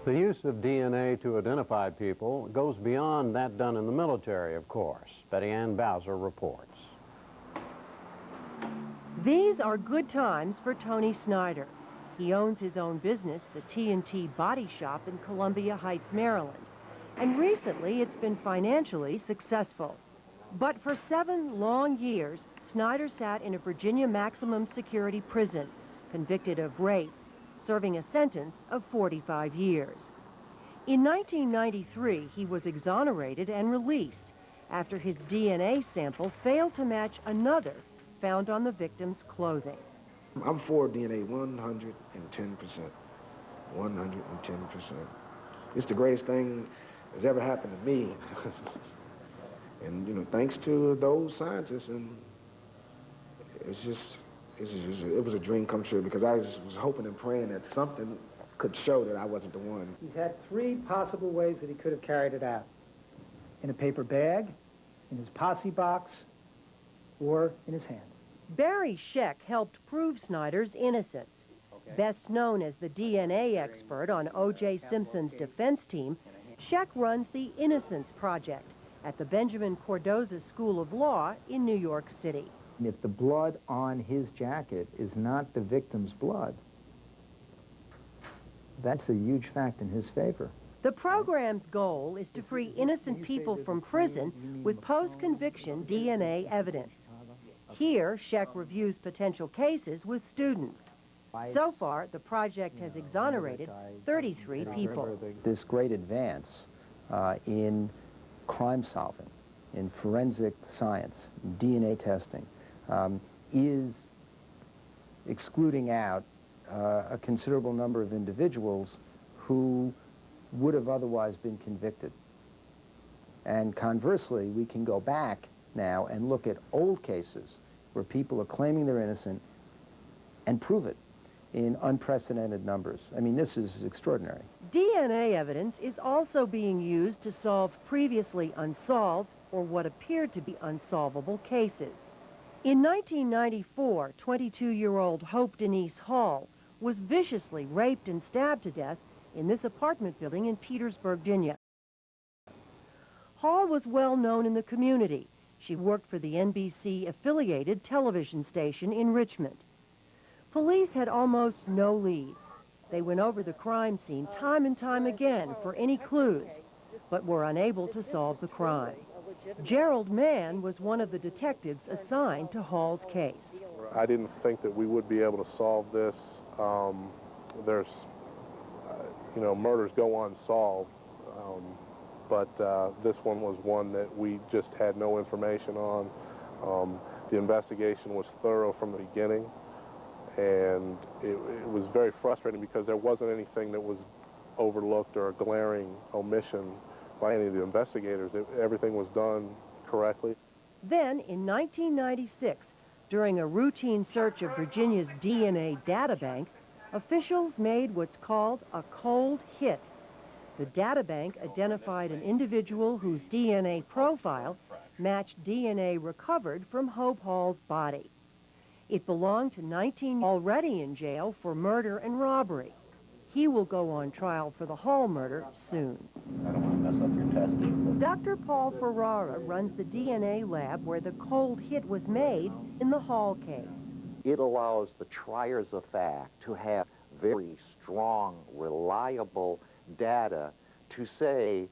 The use of DNA to identify people goes beyond that done in the military, of course. Betty Ann Bowser reports. These are good times for Tony Snyder. He owns his own business, the T&T Body Shop in Columbia Heights, Maryland. And recently, it's been financially successful. But for 7 long years, Snyder sat in a Virginia maximum security prison, convicted of rape, serving a sentence of 45 years. In 1993, he was exonerated and released after his DNA sample failed to match another found on the victim's clothing. I'm for DNA 110%. 110%. It's the greatest thing that's ever happened to me. And, you know, thanks to those scientists, and it was a dream come true, because I just was hoping and praying that something could show that I wasn't the one. He's had 3 possible ways that he could have carried it out: in a paper bag, in his posse box, or in his hand. Barry Scheck helped prove Snyder's innocence. Best known as the DNA expert on O.J. Simpson's defense team, Scheck runs the Innocence Project at the Benjamin Cardozo School of Law in New York City. If the blood on his jacket is not the victim's blood, that's a huge fact in his favor. The program's goal is to free innocent people from prison with post-conviction DNA evidence. Here, Scheck reviews potential cases with students. So far, the project has exonerated 33 people. This great advance in crime solving, in forensic science, DNA testing, is excluding out a considerable number of individuals who would have otherwise been convicted. And conversely, we can go back now and look at old cases where people are claiming they're innocent and prove it in unprecedented numbers. I mean, this is extraordinary. DNA evidence is also being used to solve previously unsolved or what appeared to be unsolvable cases. In 1994, 22-year-old Hope Denise Hall was viciously raped and stabbed to death in this apartment building in Petersburg, Virginia. Hall was well known in the community. She worked for the NBC-affiliated television station in Richmond. Police had almost no leads. They went over the crime scene time and time again for any clues, but were unable to solve the crime. Gerald Mann was one of the detectives assigned to Hall's case. I didn't think that we would be able to solve this. You know, murders go unsolved, but this one was one that we just had no information on. The investigation was thorough from the beginning, and it was very frustrating because there wasn't anything that was overlooked or a glaring omission by any of the investigators. Everything was done correctly. Then, in 1996, during a routine search of Virginia's DNA databank, officials made what's called a cold hit. The databank identified an individual whose DNA profile matched DNA recovered from Hope Hall's body. It belonged to 19 already in jail for murder and robbery. He will go on trial for the Hall murder soon. I don't want to mess up your testing. Dr. Paul Ferrara runs the DNA lab where the cold hit was made in the Hall case. It allows the triers of fact to have very strong, reliable data to say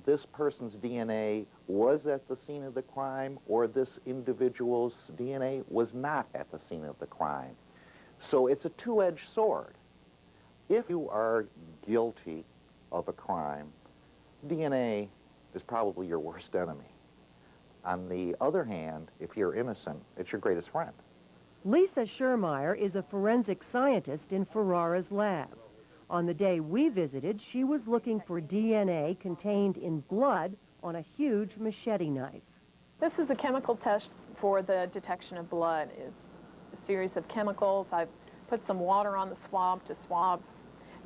this person's DNA was at the scene of the crime or this individual's DNA was not at the scene of the crime. So it's a two-edged sword. If you are guilty of a crime, DNA is probably your worst enemy. On the other hand, if you're innocent, it's your greatest friend. Lisa Schermeyer is a forensic scientist in Ferrara's lab. On the day we visited, she was looking for DNA contained in blood on a huge machete knife. This is a chemical test for the detection of blood. It's a series of chemicals. I've put some water on the swab to swab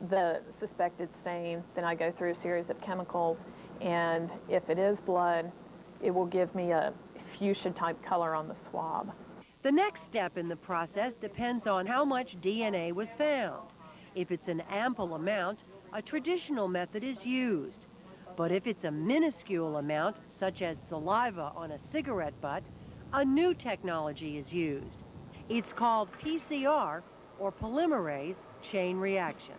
the suspected stain. Then I go through a series of chemicals, and if it is blood, it will give me a fuchsia-type color on the swab. The next step in the process depends on how much DNA was found. If it's an ample amount, a traditional method is used. But if it's a minuscule amount, such as saliva on a cigarette butt, a new technology is used. It's called PCR, or polymerase chain reaction.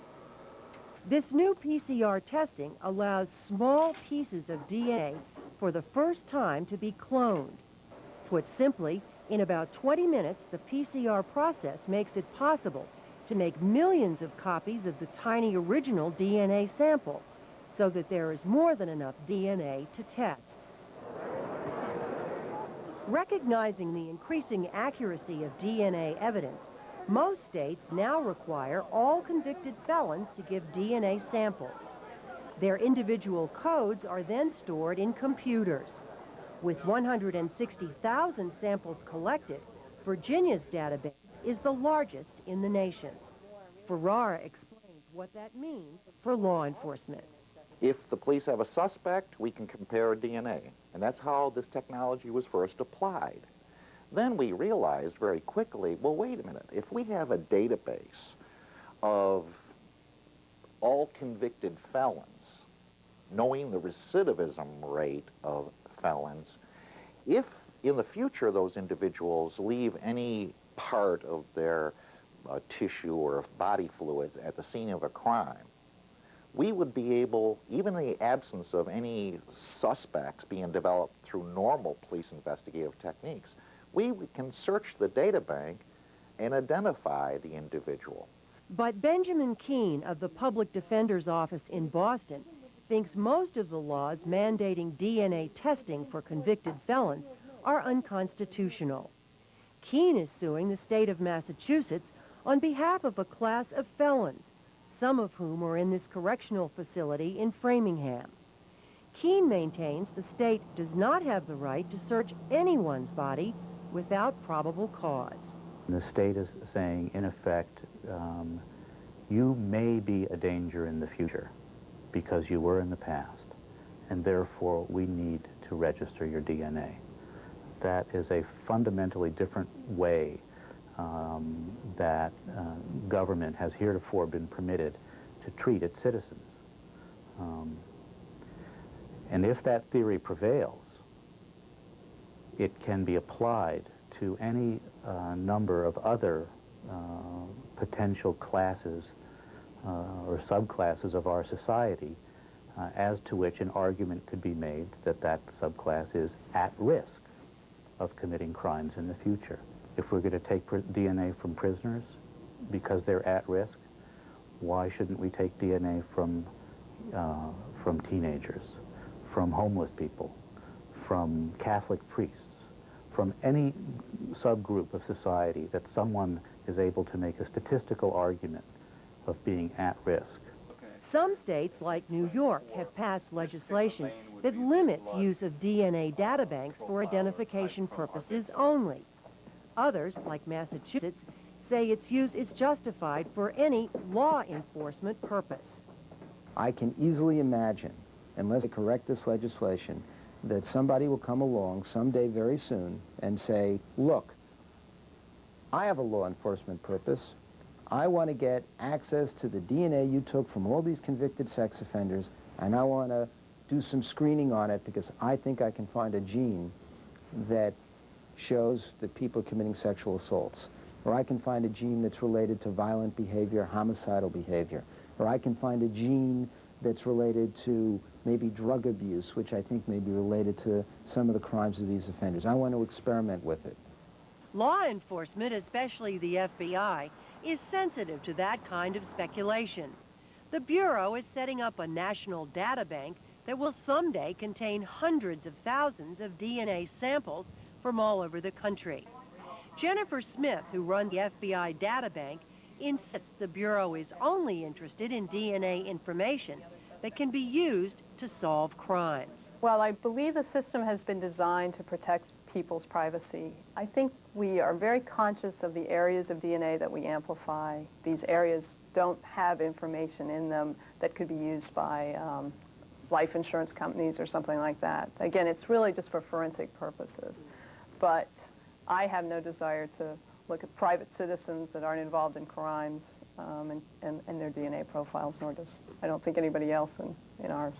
This new PCR testing allows small pieces of DNA for the first time to be cloned. Put simply, in about 20 minutes, the PCR process makes it possible to make millions of copies of the tiny original DNA sample, so that there is more than enough DNA to test. Recognizing the increasing accuracy of DNA evidence, most states now require all convicted felons to give DNA samples. Their individual codes are then stored in computers. With 160,000 samples collected, Virginia's database is the largest in the nation. Ferrara explains what that means for law enforcement. If the police have a suspect, we can compare DNA. And that's how this technology was first applied. Then we realized very quickly, well, wait a minute. If we have a database of all convicted felons, knowing the recidivism rate of felons, if in the future those individuals leave any part of their tissue or body fluids at the scene of a crime, we would be able, even in the absence of any suspects being developed through normal police investigative techniques, we can search the data bank and identify the individual. But Benjamin Keene of the Public Defender's Office in Boston thinks most of the laws mandating DNA testing for convicted felons are unconstitutional. Keene is suing the state of Massachusetts on behalf of a class of felons, some of whom are in this correctional facility in Framingham. Keene maintains the state does not have the right to search anyone's body without probable cause. The state is saying, in effect, you may be a danger in the future because you were in the past, and therefore we need to register your DNA. That is a fundamentally different way that government has heretofore been permitted to treat its citizens. And if that theory prevails, it can be applied to any number of other potential classes or subclasses of our society, as to which an argument could be made that that subclass is at risk of committing crimes in the future. If we're going to take DNA from prisoners because they're at risk, why shouldn't we take DNA from teenagers, from homeless people, from Catholic priests, from any subgroup of society that someone is able to make a statistical argument of being at risk? Some states, like New York, have passed legislation that limits use of DNA databanks for identification purposes only. Others, like Massachusetts, say its use is justified for any law enforcement purpose. I can easily imagine, unless they correct this legislation, that somebody will come along someday very soon and say, look, I have a law enforcement purpose. I want to get access to the DNA you took from all these convicted sex offenders, and I want to do some screening on it because I think I can find a gene that shows that people are committing sexual assaults. Or I can find a gene that's related to violent behavior, homicidal behavior. Or I can find a gene that's related to maybe drug abuse, which I think may be related to some of the crimes of these offenders. I want to experiment with it. Law enforcement, especially the FBI, is sensitive to that kind of speculation. The Bureau is setting up a national data bank that will someday contain hundreds of thousands of DNA samples from all over the country. Jennifer Smith, who runs the FBI data bank, insists the Bureau is only interested in DNA information that can be used to solve crimes. Well, I believe the system has been designed to protect people's privacy. I think we are very conscious of the areas of DNA that we amplify. These areas don't have information in them that could be used by life insurance companies or something like that. Again, it's really just for forensic purposes. But I have no desire to look at private citizens that aren't involved in crimes and their DNA profiles, nor does I don't think anybody else in our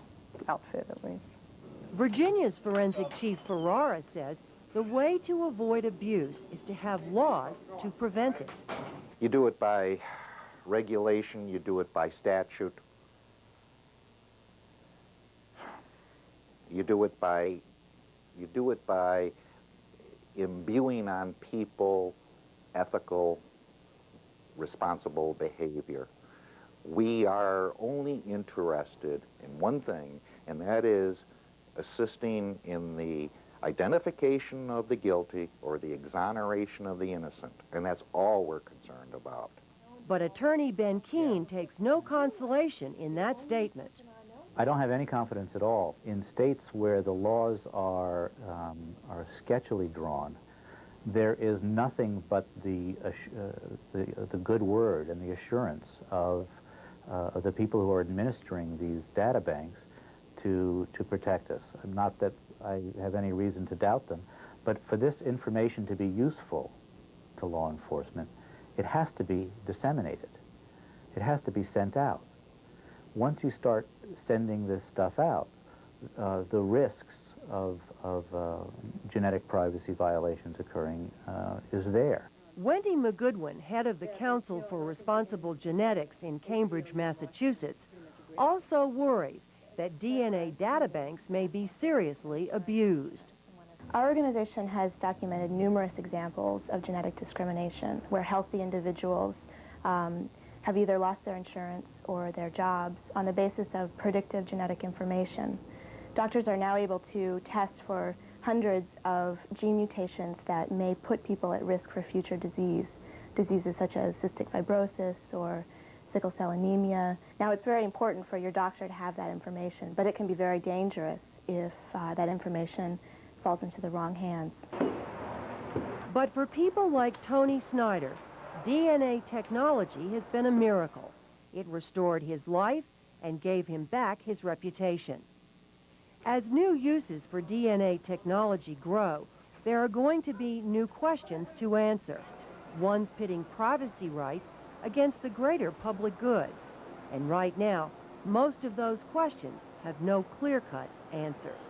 outfit, at least. Virginia's forensic chief Ferrara says the way to avoid abuse is to have laws to prevent it. You do it by regulation, you do it by statute. You do it by imbuing on people ethical, responsible behavior. We are only interested in one thing, and that is assisting in the identification of the guilty or the exoneration of the innocent, and that's all we're concerned about. But attorney Ben Keene takes no consolation in that statement. I don't have any confidence at all in states where the laws are sketchily drawn. There is nothing but the good word and the assurance of the people who are administering these data banks to protect us. Not that I have any reason to doubt them, but for this information to be useful to law enforcement, it has to be disseminated. It has to be sent out. Once you start sending this stuff out, the risks of genetic privacy violations occurring is there. Wendy McGoodwin, head of the Council for Responsible Genetics in Cambridge, Massachusetts, also worries that DNA databanks may be seriously abused. Our organization has documented numerous examples of genetic discrimination where healthy individuals have either lost their insurance or their jobs on the basis of predictive genetic information. Doctors are now able to test for hundreds of gene mutations that may put people at risk for future diseases such as cystic fibrosis or sickle cell anemia. Now, it's very important for your doctor to have that information, but it can be very dangerous if that information falls into the wrong hands. But for people like Tony Snyder, DNA technology has been a miracle. It restored his life and gave him back his reputation. As new uses for DNA technology grow, there are going to be new questions to answer, ones pitting privacy rights against the greater public good. And right now, most of those questions have no clear-cut answers.